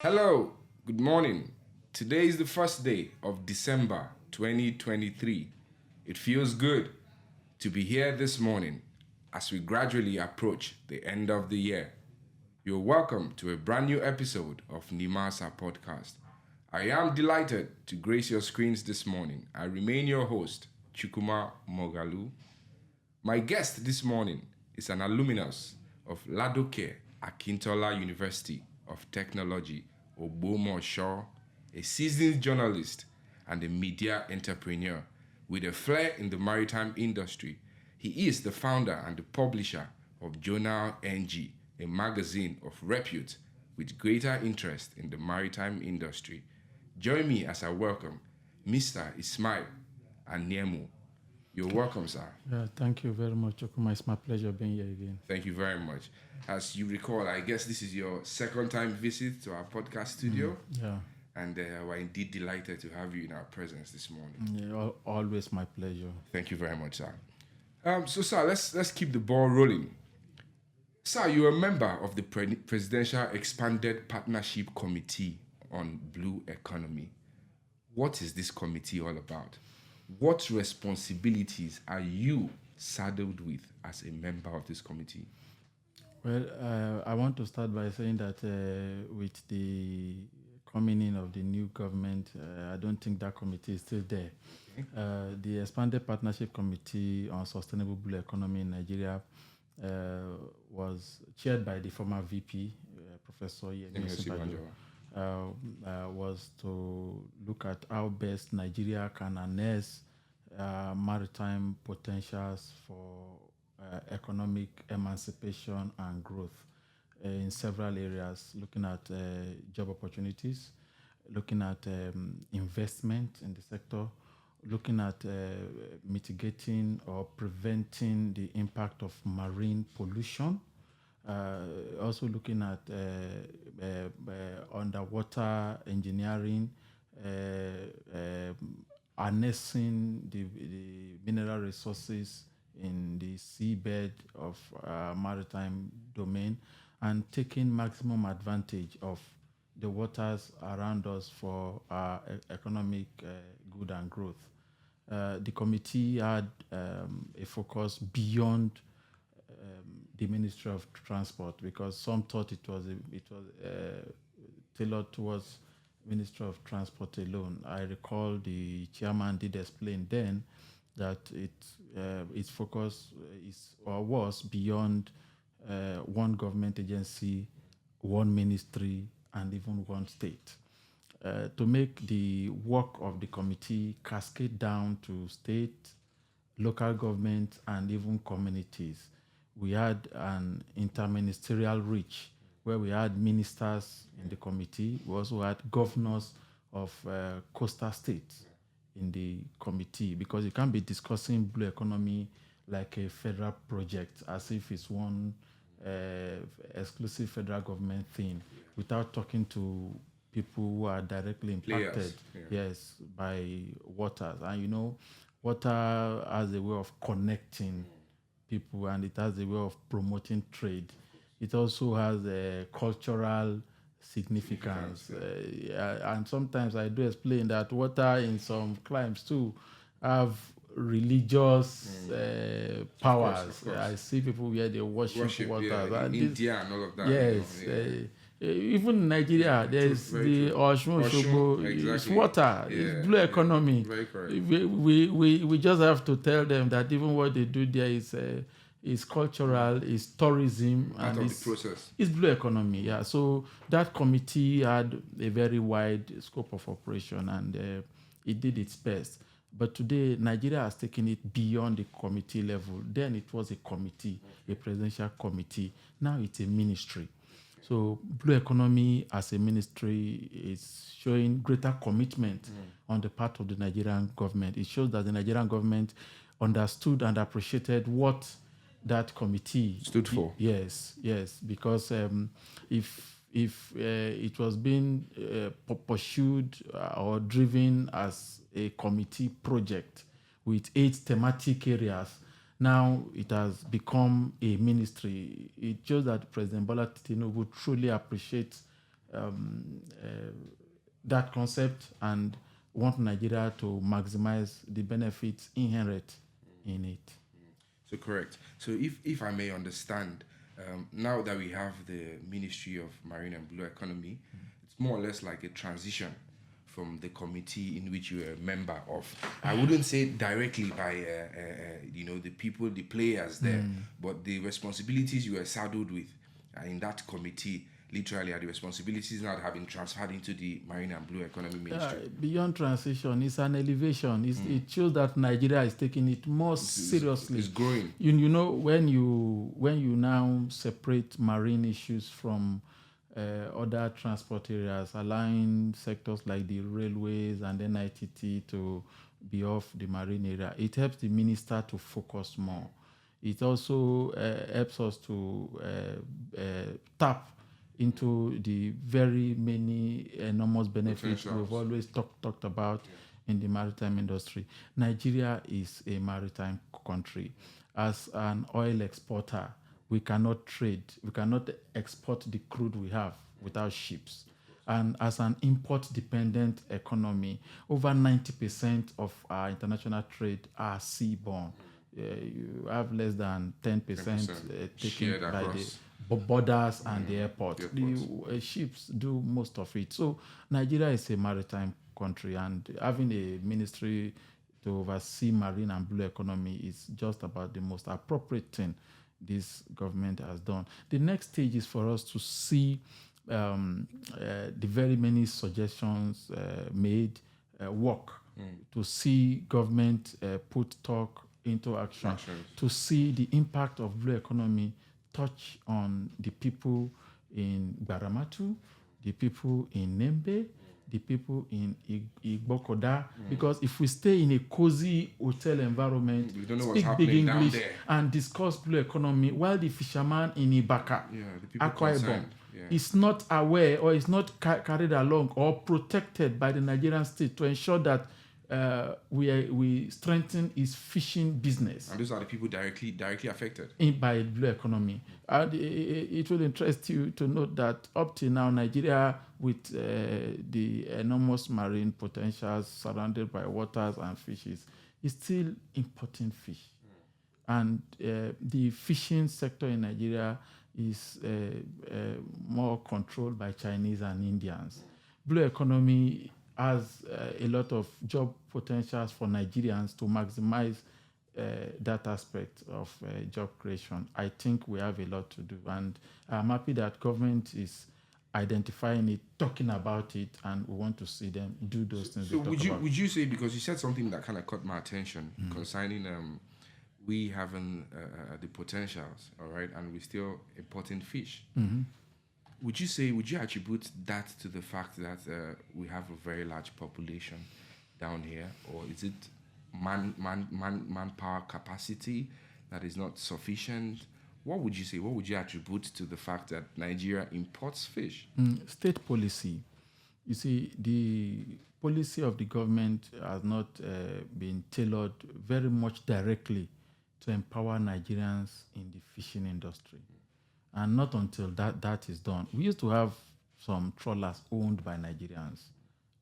Hello, good morning. Today is the first day of December 2023. It feels good to be here this morning as we gradually approach the end of the year. You're welcome to a brand new episode of NIMASA podcast. I am delighted to grace your screens this morning. I remain your host, Chukwuma Moghalu. My guest this morning is an alumnus of Ladoke Akintola University of Technology, Ogbomosho, a seasoned journalist and a media entrepreneur with a flair in the maritime industry. He is the founder and the publisher of Journal NG, a magazine of repute with greater interest in the maritime industry. Join me as I welcome Mr. Ismail Aniemo. You're welcome, sir. Yeah, thank you very much, Chukwuma. It's my pleasure being here again. Thank you very much. As you recall, I guess this is your second time visit to our podcast studio. Yeah, And we're indeed delighted to have you in our presence this morning. yeah, always my pleasure. Thank you very much, sir. Sir, let's keep the ball rolling. Sir, you're a member of the Presidential Expanded Partnership Committee on Blue Economy. What is this committee all about? What responsibilities are you saddled with as a member of this committee? Well, I want to start by saying that with the coming in of the new government, I don't think that committee is still there. The Expanded Partnership Committee on Sustainable Blue Economy in Nigeria was chaired by the former VP, Professor Yemi Osinbajo. Was to look at how best Nigeria can harness maritime potentials for economic emancipation and growth in several areas, looking at job opportunities, looking at investment in the sector, looking at mitigating or preventing the impact of marine pollution, also looking at underwater engineering, harnessing the mineral resources in the seabed of maritime domain, and taking maximum advantage of the waters around us for economic good and growth. The committee had a focus beyond the Ministry of Transport, because some thought it was tailored towards Ministry of Transport alone. I recall the chairman did explain then that its focus was beyond one government agency, one ministry, and even one state. To make the work of the committee cascade down to state, local government, and even communities, we had an interministerial reach where we had ministers in the committee. We also had governors of coastal states in the committee, because you can't be discussing blue economy like a federal project as if it's one exclusive federal government thing without talking to people who are directly impacted, yes, by waters. And water has a way of connecting people, and it has a way of promoting trade. It also has a cultural significance. And sometimes I do explain that water in some climes too have religious powers. Of course. I see people where they worship water. Yeah, in India and all of that. Yes. Even in Nigeria, there's the Oshun Osogbo. It's exactly. water. Yeah, It's blue economy. Very correct. We just have to tell them that even what they do there is cultural, is tourism, Part and of it's the process. It's blue economy. Yeah. So that committee had a very wide scope of operation, and it did its best. But today, Nigeria has taken it beyond the committee level. Then it was a committee, a presidential committee. Now it's a ministry. So blue economy as a ministry is showing greater commitment on the part of the Nigerian government. It shows that the Nigerian government understood and appreciated what that committee Stood for. Yes, because if it was being pursued or driven as a committee project with 8 thematic areas, now it has become a ministry. It shows that President Bola Tinubu truly appreciates that concept and want Nigeria to maximize the benefits inherent in it. So correct. So if I may understand, now that we have the Ministry of Marine and Blue Economy, it's more or less like a transition from the committee in which you are a member of. I wouldn't say directly by the people, the players there, but the responsibilities you are saddled with in that committee literally are the responsibilities now that have been transferred into the Marine and Blue Economy Ministry. Beyond transition, it's an elevation. It shows that Nigeria is taking it more seriously. It's growing. You know, when you now separate marine issues from other transport areas, allowing sectors like the railways and NITT to be off the marine area, it helps the minister to focus more. It also helps us to tap into the very many enormous benefits we've always talked about in the maritime industry. Nigeria is a maritime country. As an oil exporter, we cannot trade, we cannot export the crude we have without ships. And as an import-dependent economy, over 90% of our international trade are seaborne. You have less than 10% taken by the borders and the airport. The ships do most of it. So Nigeria is a maritime country, and having a ministry to oversee marine and blue economy is just about the most appropriate thing this government has done. The next stage is for us to see the very many suggestions made work, to see government put talk into action, to see the impact of blue economy touch on the people in Baramatu, the people in Nembe, the people in Igbokoda, because if we stay in a cozy hotel environment, we don't know speak what's big happening English, down there, and discuss blue economy, while the fisherman in Ibaka, Akwa Ibom, is not aware or is not carried along or protected by the Nigerian state to ensure that we strengthen his fishing business. And those are the people directly affected by blue economy. And it will interest you to note that up till now, Nigeria, with the enormous marine potentials surrounded by waters and fishes, is still importing fish. And the fishing sector in Nigeria is more controlled by Chinese and Indians. Blue economy has a lot of job potentials for Nigerians to maximize that aspect of job creation. I think we have a lot to do, and I'm happy that government is identifying it, talking about it, and we want to see them do those things. So would you say, because you said something that kind of caught my attention concerning we having the potentials, all right, and we still importing fish. Would you attribute that to the fact that we have a very large population down here, or is it manpower capacity that is not sufficient? What would you say? What would you attribute to the fact that Nigeria imports fish? State policy. You see, the policy of the government has not been tailored very much directly to empower Nigerians in the fishing industry. And not until that is done. We used to have some trawlers owned by Nigerians.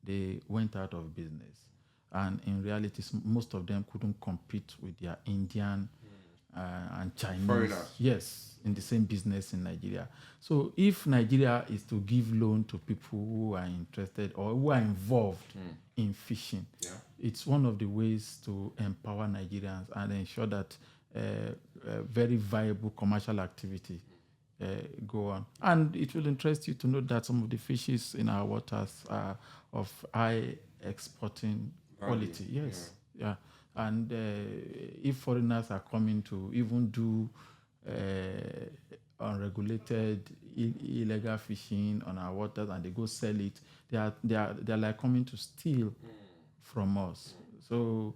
They went out of business. And in reality, most of them couldn't compete with their Indian and Chinese. Foreigners. Yes, in the same business in Nigeria. So if Nigeria is to give loan to people who are interested or who are involved in fishing, it's one of the ways to empower Nigerians and ensure that very viable commercial activity go on. And it will interest you to know that some of the fishes in our waters are of high exporting quality. Yes, yeah. And if foreigners are coming to even do unregulated, illegal fishing on our waters and they go sell it, they are like coming to steal from us. So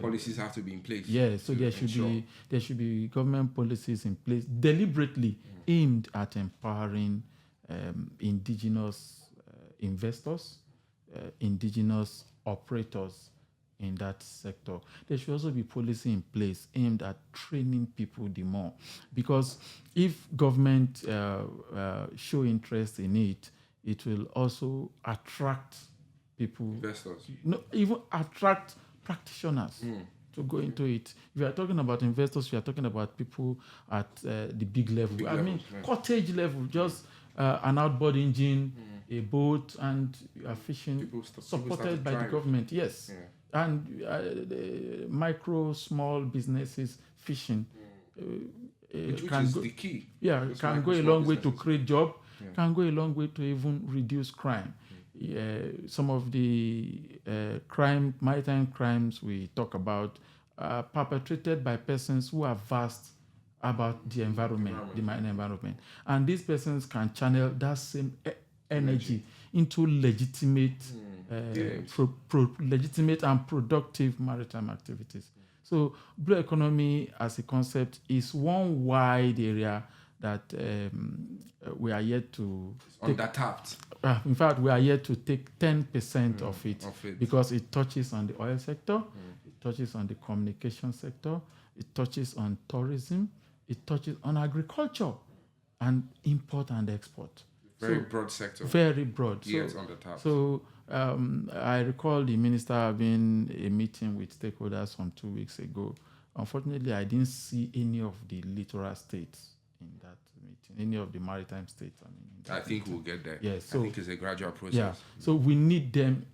policies have to be in place. Yeah, so there should be government policies in place deliberately aimed at empowering indigenous investors, indigenous operators in that sector. There should also be policy in place aimed at training people the more, because if government show interest in it, it will also attract people, Investors. even attract practitioners to go into it. If you are talking about investors, you are talking about people at the big level. Big I mean, levels, cottage level, just an outboard engine, a boat, and you are fishing, People supported started by the trying. government. Yes, and the micro, small businesses fishing. Which Can is go, the key. yeah, Those can go micro, a small long way to businesses. create job, can go a long way to even reduce crime. Some of the maritime crimes we talk about are perpetrated by persons who are vast about the environment, the marine environment. And these persons can channel that same energy into legitimate, legitimate and productive maritime activities. So blue economy as a concept is one wide area that we are yet to undertapped. In fact, we are yet to take 10% of it because it touches on the oil sector, it touches on the communication sector, it touches on tourism, it touches on agriculture and import and export. Very broad sector. Very broad. Yet undertapped. So I recall the minister having a meeting with stakeholders some 2 weeks ago. Unfortunately, I didn't see any of the littoral states in that meeting, any of the maritime states. I think we'll get there. Yes, so, I think it's a gradual process. Yeah, so we need them.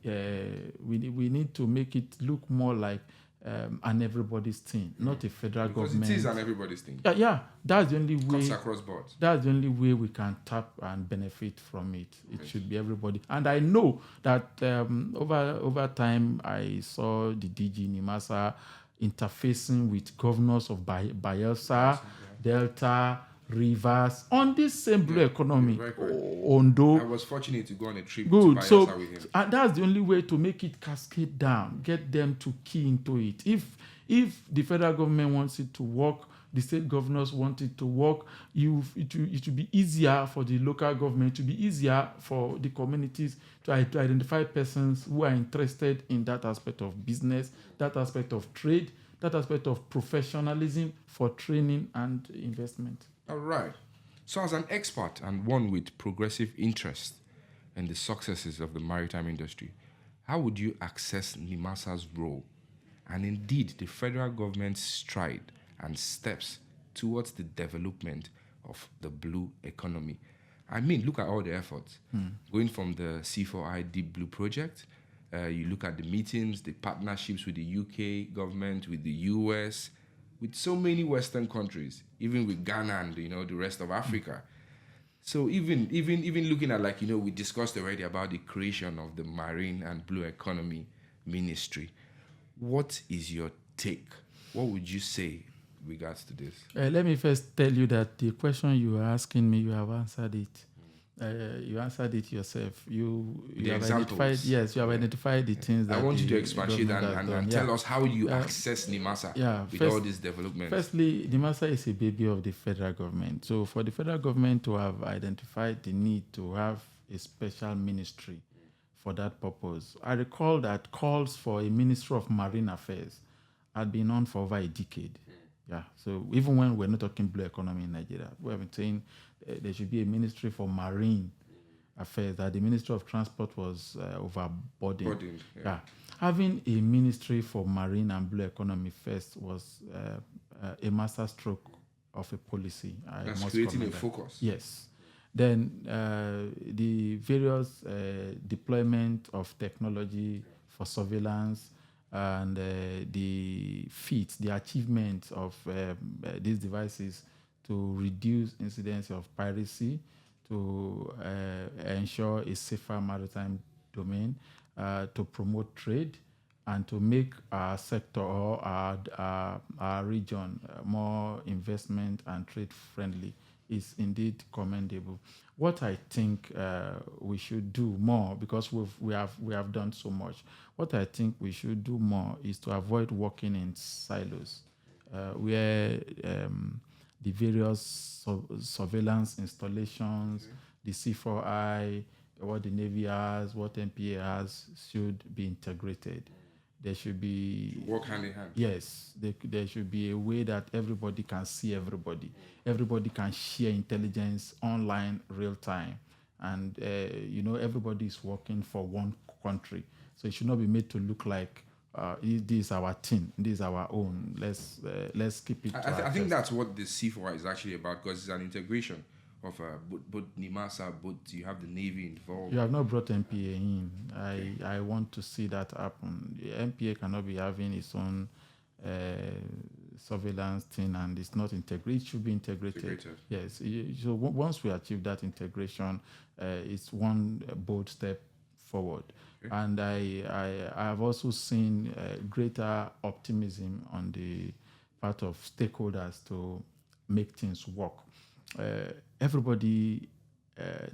We need to make it look more like an everybody's thing, not a federal government. Because it is an everybody's thing. Yeah, that's the only way. Cuts across boards. That's the only way we can tap and benefit from it. It should be everybody. And I know that over time, I saw the DG NIMASA interfacing with governors of Bayelsa, Delta, Rivers on this same blue economy. Ondo. I was fortunate to go on a trip Good. to Bayelsa So with him. That's the only way to make it cascade down, get them to key into it. If the federal government wants it to work, the state governors want it to work, it will be easier for the local government, to be easier for the communities to identify persons who are interested in that aspect of business, that aspect of trade, that aspect of professionalism for training and investment. All right. So as an expert and one with progressive interest in the successes of the maritime industry, how would you assess NIMASA's role and indeed the federal government's stride and steps towards the development of the blue economy? I mean, look at all the efforts. Going from the C4I Deep Blue project, you look at the meetings, the partnerships with the UK government, with the US, with so many Western countries, even with Ghana and the rest of Africa. So even looking at we discussed already about the creation of the Marine and Blue Economy Ministry. What is your take? What would you say in regards to this? Let me first tell you that the question you are asking me, you have answered it. You answered it yourself. You have identified. Yes, you have identified the things that I want you to expatiate and tell us how you access NIMASA with all this development. Firstly, NIMASA is a baby of the federal government. So for the federal government to have identified the need to have a special ministry for that purpose, I recall that calls for a Ministry of Marine Affairs had been on for over a decade. Yeah. So even when we're not talking blue economy in Nigeria, we have been saying there should be a ministry for marine affairs, that the Ministry of Transport was overburdened. Yeah. Having a ministry for marine and blue economy first was a masterstroke of a policy. That's creating a focus. Yes. Then the various deployment of technology for surveillance and the feats, the achievements of these devices to reduce incidence of piracy, to ensure a safer maritime domain, to promote trade, and to make our sector or our region more investment and trade friendly is indeed commendable. What I think we should do more, because we have done so much, what I think we should do more is to avoid working in silos, where the various surveillance installations, the C4I, what the Navy has, what MPA has, should be integrated. There should be... Work hand in hand. Yes. There should be a way that everybody can see everybody. Everybody can share intelligence online, real time. and everybody is working for one country. So it should not be made to look like this is our thing, this is our own. Let's keep it. I think that's what the C4 is actually about, because it's an integration of both NIMASA, both you have the Navy involved. You have not brought MPA in. I want to see that happen. The MPA cannot be having its own surveillance thing, and it's not integrated. It should be integrated. Yes. So once we achieve that integration, it's one bold step forward. Okay. And I have also seen greater optimism on the part of stakeholders to make things work. Everybody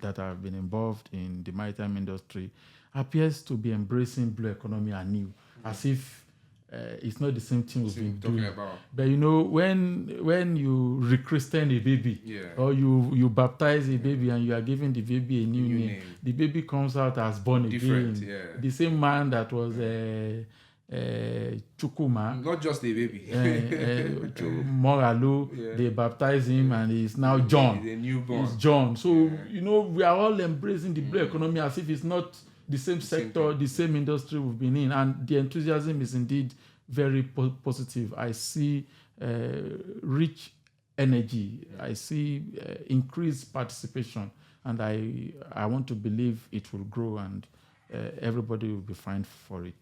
that have been involved in the maritime industry appears to be embracing blue economy anew, as if it's not the same thing we've been doing. About. But when you rechristen a baby, or you baptize a baby and you are giving the baby a new name, the baby comes out as born again. Yeah. The same man that was Chukwuma, not just a baby, Moghalu, they baptize him and he's now John. He's a newborn. He's John. So we are all embracing the blue economy as if it's not the same sector, the same industry we've been in, and the enthusiasm is indeed very positive. I see rich energy. I see increased participation, and I want to believe it will grow, and everybody will be fine for it.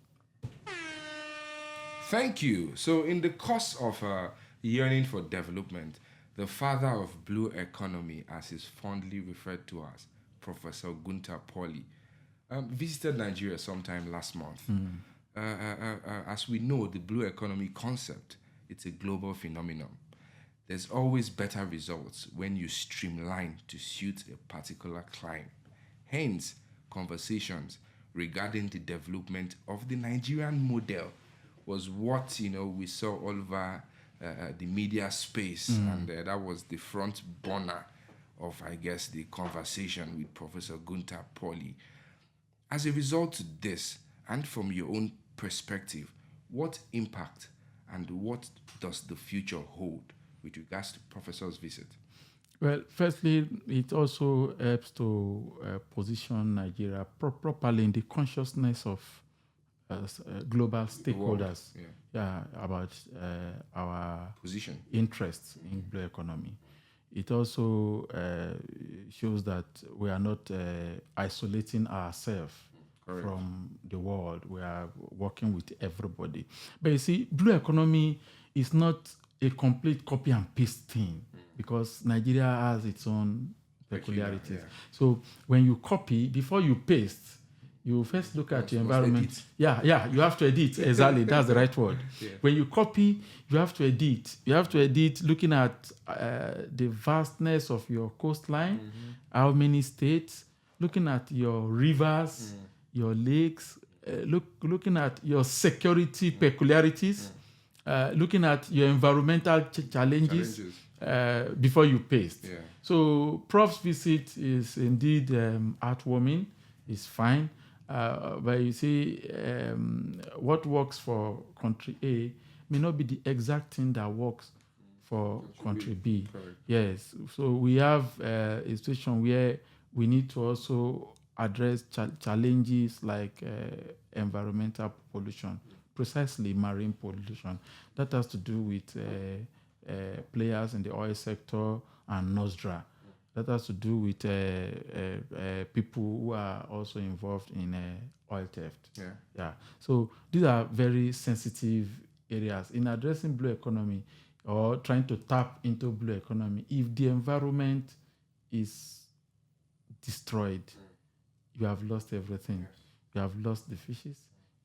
Thank you. So in the course of yearning for development, the father of blue economy, as is fondly referred to as, Professor Gunter Pauli, visited Nigeria sometime last month. As we know, the blue economy concept, it's a global phenomenon. There's always better results when you streamline to suit a particular clime. Hence, conversations regarding the development of the Nigerian model was what we saw all over the media space, and that was the front burner of, I guess, the conversation with Professor Gunter Pauli. As a result of this, and from your own perspective, what impact and what does the future hold with regards to Professor's visit? Well, firstly, it also helps to position Nigeria properly in the consciousness of global stakeholders about our position, interests in blue economy. It also shows that we are not isolating ourselves from the world. We are working with everybody. But you see, blue economy is not a complete copy and paste thing, because Nigeria has its own peculiarities. So when you copy, before you paste, you first look at your environment. You have to edit. Exactly, that's the right word. When you copy, you have to edit. You have to edit looking at the vastness of your coastline, how many states, looking at your rivers, your lakes, looking at your security peculiarities, looking at your environmental challenges before you paste. So Prof's visit is indeed heartwarming, it's fine. But you see, what works for country A may not be the exact thing that works for country B. Yes, so we have a situation where we need to also address challenges like environmental pollution, precisely marine pollution. That has to do with players in the oil sector and NOSDRA. That has to do with people who are also involved in oil theft. So these are very sensitive areas. In addressing blue economy or trying to tap into blue economy, if the environment is destroyed, you have lost everything. You have lost the fishes,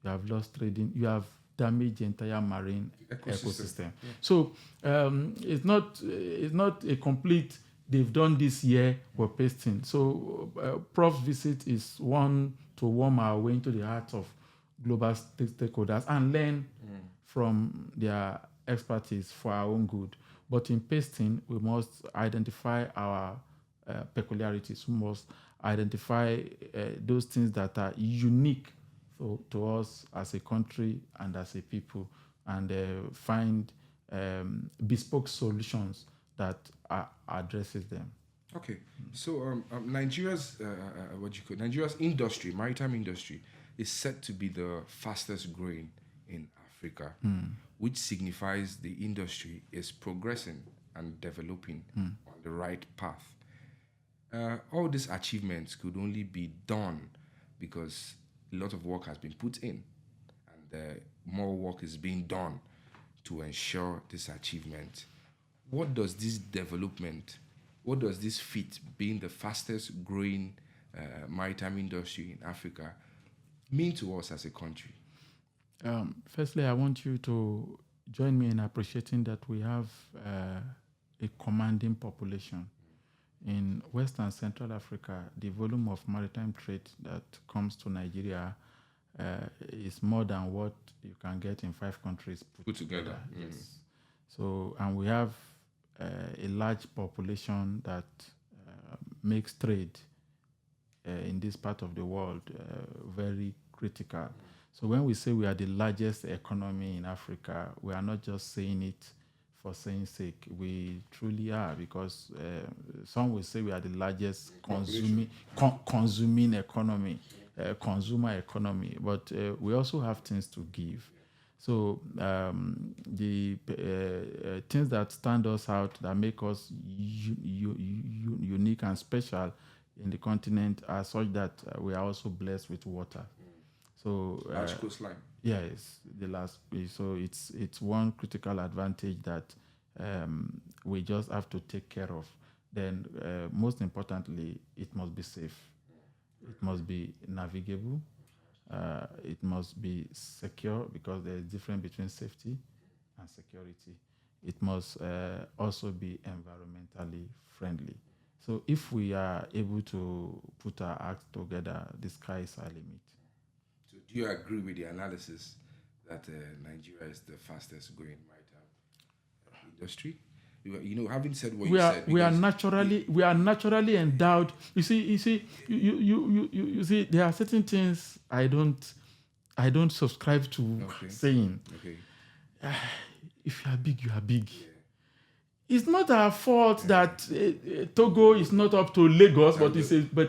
you have lost trading, you have damaged the entire marine ecosystem. So it's not a complete, they've done this year, we're pasting. So Prof's visit is one to warm our way into the heart of global stakeholders and learn from their expertise for our own good. But in pasting, we must identify our peculiarities. We must identify those things that are unique to us as a country and as a people, and find bespoke solutions that addresses them. Okay, so Nigeria's Nigeria's industry, maritime industry, is set to be the fastest growing in Africa, which signifies the industry is progressing and developing on the right path. All these achievements could only be done because a lot of work has been put in, and more work is being done to ensure this achievement. What does this development, what does this feat, being the fastest growing maritime industry in Africa, mean to us as a country? Firstly, I want you to join me in appreciating that we have a commanding population. In West and Central Africa, the volume of maritime trade that comes to Nigeria is more than what you can get in 5 countries Put together. Yes. So, and we have a large population that makes trade in this part of the world very critical. So when we say we are the largest economy in Africa, we are not just saying it for saying sake. We truly are, because some will say we are the largest consuming economy, consumer economy, but we also have things to give. So the things that stand us out, that make us unique and special in the continent, are such that we are also blessed with water. So Large coastline. yes, so it's one critical advantage that we just have to take care of. Then most importantly, it must be safe. It must be navigable. It must be secure, because there is difference between safety and security. It must also be environmentally friendly. So if we are able to put our act together, the sky is our limit. So do you agree with the analysis that Nigeria is the fastest growing maritime industry? Having said what you said, we are naturally endowed. You see, there are certain things I don't subscribe to saying. Okay. If you are big, you are big. It's not our fault that Togo is not up to Lagos, but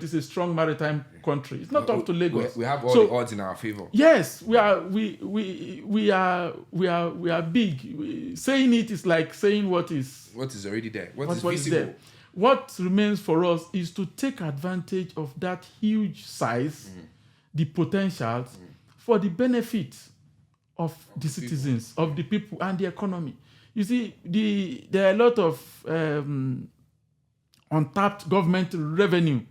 it's a strong maritime country. It's not up to Lagos. We have all the odds in our favor. Yes, we are big. Saying it is like saying what is already there. What is visible. There. What remains for us is to take advantage of that huge size, the potentials, for the benefit of the citizens, of the people, and the economy. You see, there are a lot of untapped government revenue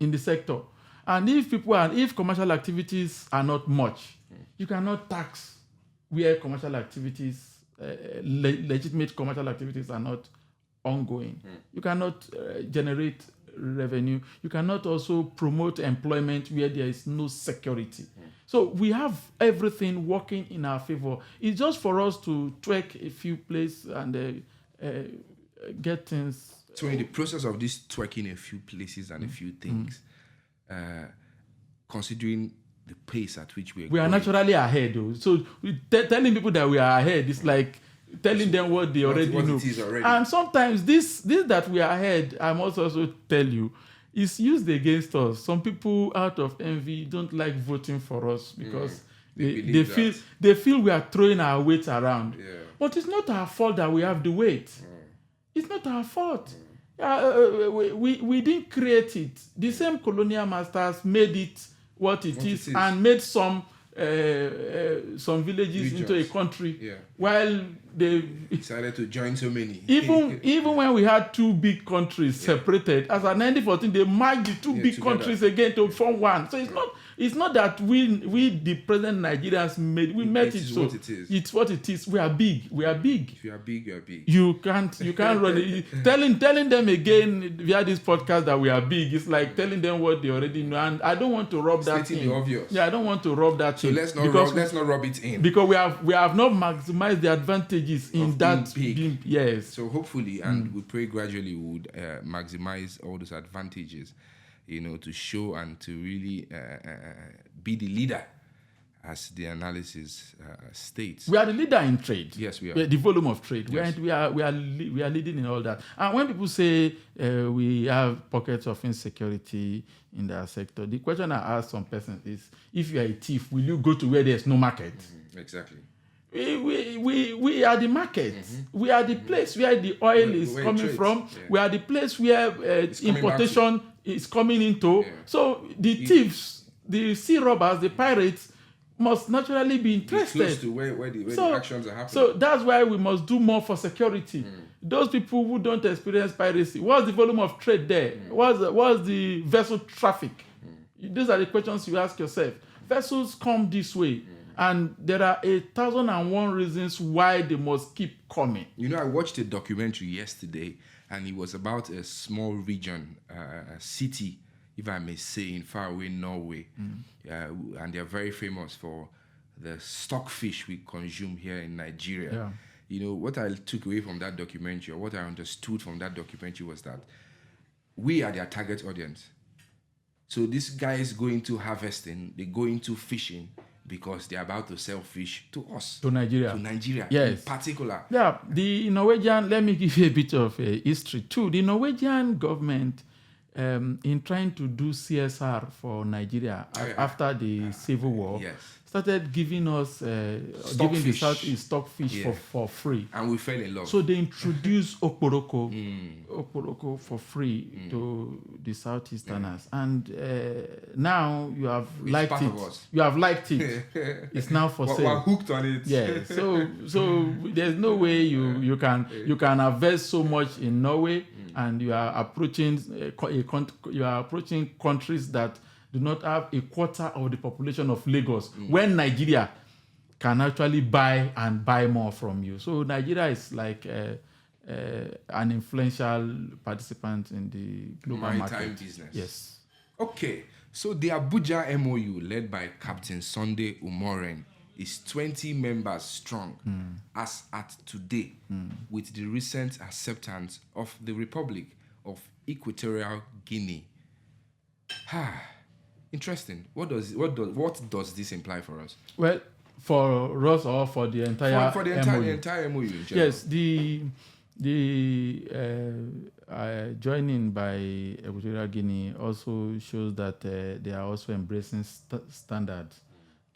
in the sector. And if commercial activities are not much, you cannot tax where commercial activities, legitimate commercial activities, are not ongoing. You cannot generate revenue. You cannot also promote employment where there is no security. So we have everything working in our favor. It's just for us to tweak a few places and get things. So in the process of this tweaking a few places and a few things, considering the pace at which we are naturally ahead, though. So telling people that we are ahead is like telling them what they already know. It is already. And sometimes this that we are ahead, I must also tell you, is used against us. Some people, out of envy, don't like voting for us because they feel we are throwing our weight around. Yeah. But it's not our fault that we have the weight. It's not our fault. We didn't create it. The same colonial masters made it what it is and made some villages into a country, while they decided to join so many. Even when we had 2 big countries separated, as of 1914, they merged the 2 big countries again to form one. So it's not that we the present Nigerians made it. So what it is. It's what it is. We are big. If you are big, you are big. You can't run it. telling them again via this podcast that we are big. It's like telling them what they already know. And I don't want to rub that in. Obvious. Yeah, I don't want to rub that in. So let's not rub it in. Because we have not maximized the advantages in that big. Yes. So hopefully, and we pray gradually, we would maximize all those advantages, to show and to really be the leader as the analysis states. We are the leader in trade. Yes, we are. The volume of trade. Yes. We are leading in all that. And when people say we have pockets of insecurity in that sector, the question I ask some persons is, if you are a thief, will you go to where there's no market? Exactly. We are the market. We are the place where the oil is coming from. Yeah. We are the place where importation is coming into. Yeah. So the thieves, the sea robbers, the pirates must naturally be interested. Close to where the actions are happening. So that's why we must do more for security. Those people who don't experience piracy, what's the volume of trade there? What's the vessel traffic? These are the questions you ask yourself. Vessels come this way. And there are 1,001 reasons why they must keep coming. You know, I watched a documentary yesterday, and it was about a small region, a city, if I may say, in faraway Norway. And they are very famous for the stockfish we consume here in Nigeria. Yeah. You know, what I took away from that documentary, or what I understood from that documentary, was that we are their target audience. So these guys go into harvesting, they go into fishing, because they're about to sell fish to us. To Nigeria. To Nigeria, yes. In particular. Yeah, the Norwegian, let me give you a bit of history too. The Norwegian government, in trying to do CSR for Nigeria after the Civil War, started giving us, giving the Southeast stockfish for free. And we fell in love. So they introduced Okporoko for free to the Southeasterners. And now you have liked it. You have liked it. It's now for sale. We're hooked on it. Yeah. So there's no way you can harvest so much in Norway, and you are approaching countries that do not have a quarter of the population of Lagos, when Nigeria can actually buy more from you. So Nigeria is like an influential participant in the global maritime market. Business. Yes. Okay, so the Abuja MOU, led by Captain Sunday Umoren, is 20 members strong as at today, with the recent acceptance of the Republic of Equatorial Guinea. Interesting. What does this imply for us? Well, for us or for the entire for the entire MOU in general. Yes, the joining by Equatorial Guinea also shows that they are also embracing standards.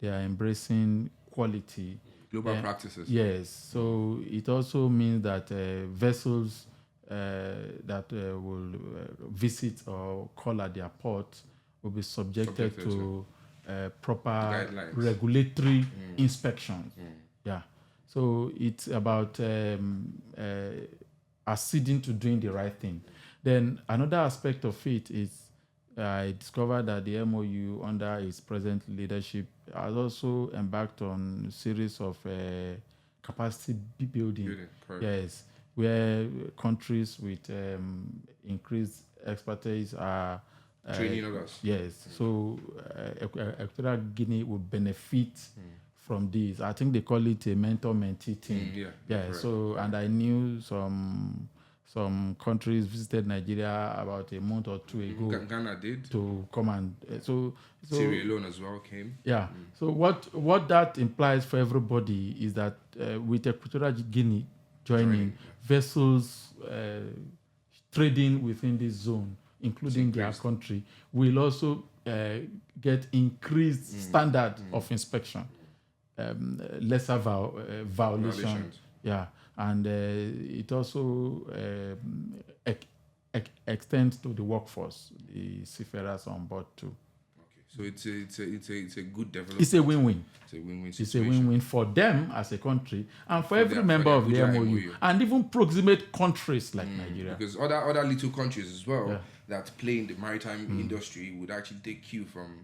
They are embracing quality. Global practices. Yes. So it also means that vessels that will visit or call at their port will be subjected to proper guidelines, regulatory inspections. Yeah. So it's about acceding to doing the right thing. Then another aspect of it is I discovered that the MOU, under its present leadership, has also embarked on a series of capacity building. Yes, where countries with increased expertise are training others. Yes, so Equatorial Guinea will benefit from this. I think they call it a mentor-mentee team. Yeah. So, and I knew some countries visited Nigeria about a month or two ago. Ghana did to come and so Sierra Leone as well came. Yeah. So what that implies for everybody is that with Equatorial Guinea joining, vessels trading within this zone, including their country, will also get increased standard of inspection, lesser violations. Yeah, and it also extends to the workforce, the seafarers on board too. Okay, so it's a good development. It's a win-win. It's a win-win situation. It's a win-win for them as a country and for every member of the MOU, and even proximate countries like Nigeria. Because other little countries as well that play in the maritime industry would actually take cue from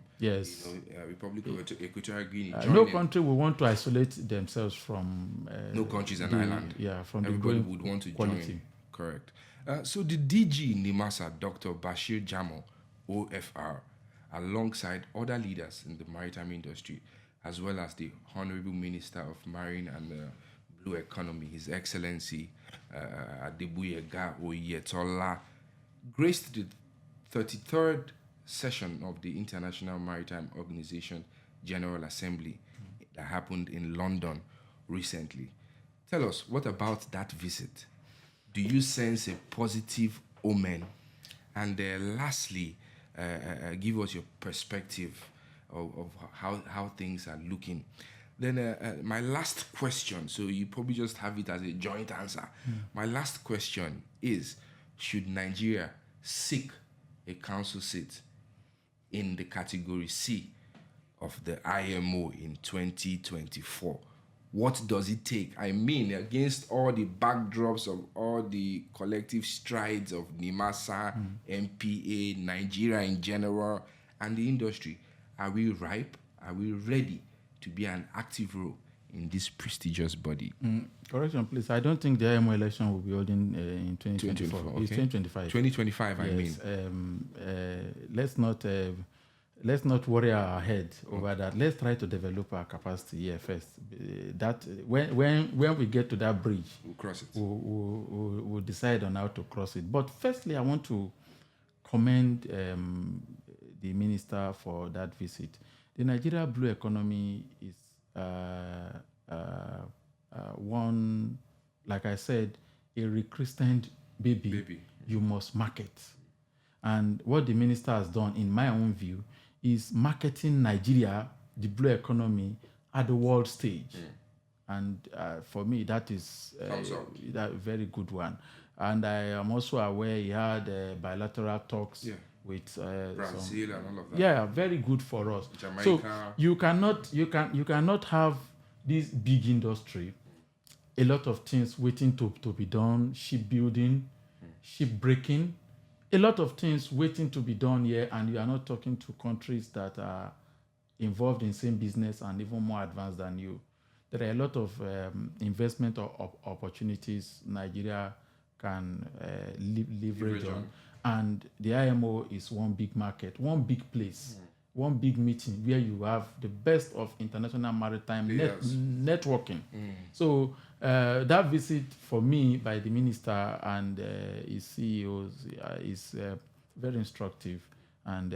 Republic of Equatorial Guinea. No country will want to isolate themselves from. No country is an island. Yeah, from everybody would want to join. Correct. So the DG NIMASA, Dr. Bashir Jamo, OFR, alongside other leaders in the maritime industry, as well as the Honorable Minister of Marine and Blue Economy, His Excellency Adebuyega Oyetola, graced the 33rd session of the International Maritime Organization General Assembly that happened in London recently. Tell us, what about that visit? Do you sense a positive omen? And lastly, give us your perspective of how things are looking. Then my last question, so you probably just have it as a joint answer. My last question is, should Nigeria seek a council seat in the category C of the IMO in 2024? What does it take? I mean, against all the backdrops of all the collective strides of NIMASA, MPA, Nigeria in general, and the industry, are we ripe? Are we ready to be an active role in this prestigious body? Correction, please. I don't think the IMO election will be holding in 2024. It's 2025. 2025, I mean. Let's not worry our head over that. Let's try to develop our capacity here first. That when we get to that bridge, We'll cross it. We'll decide on how to cross it. But firstly, I want to commend the minister for that visit. The Nigeria blue economy is one, like I said, a rechristened baby. You must market. And what the minister has done, in my own view, is marketing Nigeria, the blue economy, at the world stage. And for me, that is a very good one. And I am also aware he had bilateral talks with Brazil and all of that. Yeah, very good for us. Jamaica. So you cannot have this big industry, a lot of things waiting to be done, shipbuilding, shipbreaking, a lot of things waiting to be done here, and you are not talking to countries that are involved in same business and even more advanced than you. There are a lot of investment opportunities Nigeria can leverage on. And the IMO is one big market, one big place, one big meeting where you have the best of international maritime networking. So that visit for me by the minister and his CEOs is very instructive, and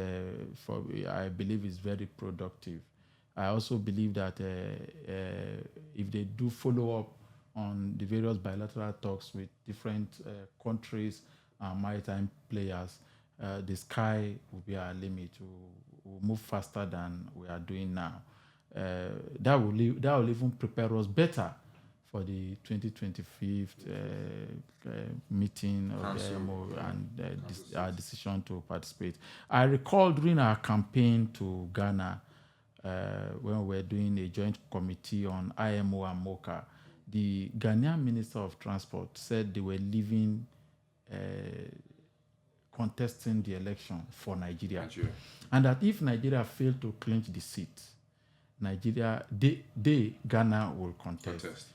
I believe it's very productive. I also believe that if they do follow up on the various bilateral talks with different countries and maritime players, the sky will be our limit. We'll move faster than we are doing now. That will even prepare us better for the 2025 meeting of the IMO and our decision to participate. I recall during our campaign to Ghana, when we were doing a joint committee on IMO and MOCA, the Ghanaian Minister of Transport said they were leaving contesting the election for Nigeria. And that if Nigeria failed to clinch the seat, Ghana will contest.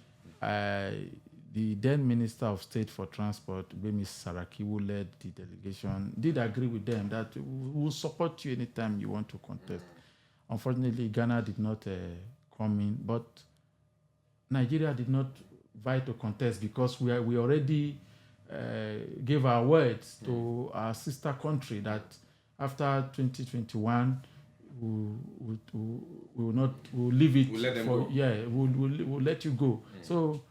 The then Minister of State for Transport, Bemi Saraki, who led the delegation, did agree with them that we will support you anytime you want to contest. Unfortunately, Ghana did not come in, but Nigeria did not vie to contest because we Mm. already gave our words to our sister country that after 2021 we'll leave it. We'll let them go. Yeah, we'll let you go. So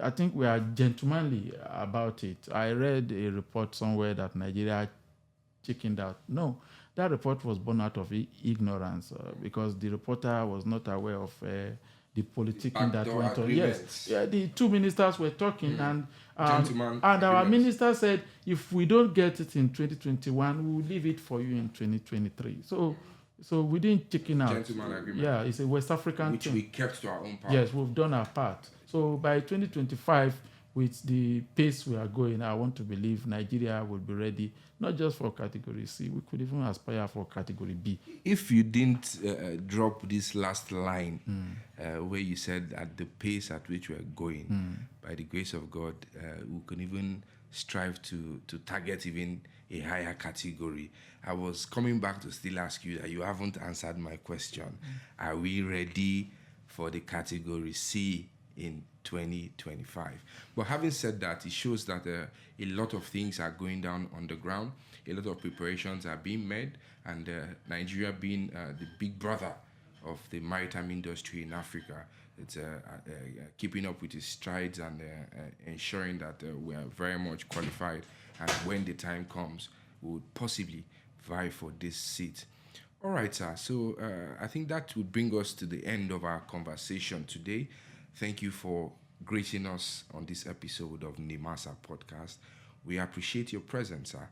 I think we are gentlemanly about it. I read a report somewhere that Nigeria chickened out. No, that report was born out of ignorance because the reporter was not aware of the politicking that went on. Yes, yeah, the two ministers were talking, and our minister said, if we don't get it in 2021, we'll leave it for you in 2023. So we didn't chicken out. Gentleman agreement. Yeah, it's a West African which thing. we kept to our own part. Yes, we've done our part. So by 2025, with the pace we are going, I want to believe Nigeria will be ready, not just for category C, we could even aspire for category B. If you didn't drop this last line where you said at the pace at which we are going, by the grace of God, we can even strive to target even a higher category. I was coming back to still ask you that you haven't answered my question. Are we ready for the category C in 2025? But having said that, it shows that a lot of things are going down on the ground. A lot of preparations are being made, and Nigeria being the big brother of the maritime industry in Africa. It's keeping up with his strides and ensuring that we are very much qualified. And when the time comes, we would possibly vie for this seat. All right, sir. So I think that would bring us to the end of our conversation today. Thank you for gracing us on this episode of NIMASA podcast. We appreciate your presence, sir.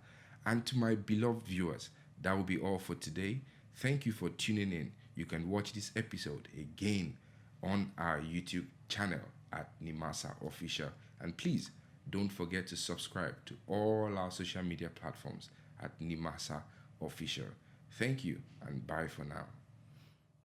And to my beloved viewers, that will be all for today. Thank you for tuning in. You can watch this episode again on our YouTube channel at NIMASA Official. And please don't forget to subscribe to all our social media platforms at NIMASA Official. Thank you and bye for now.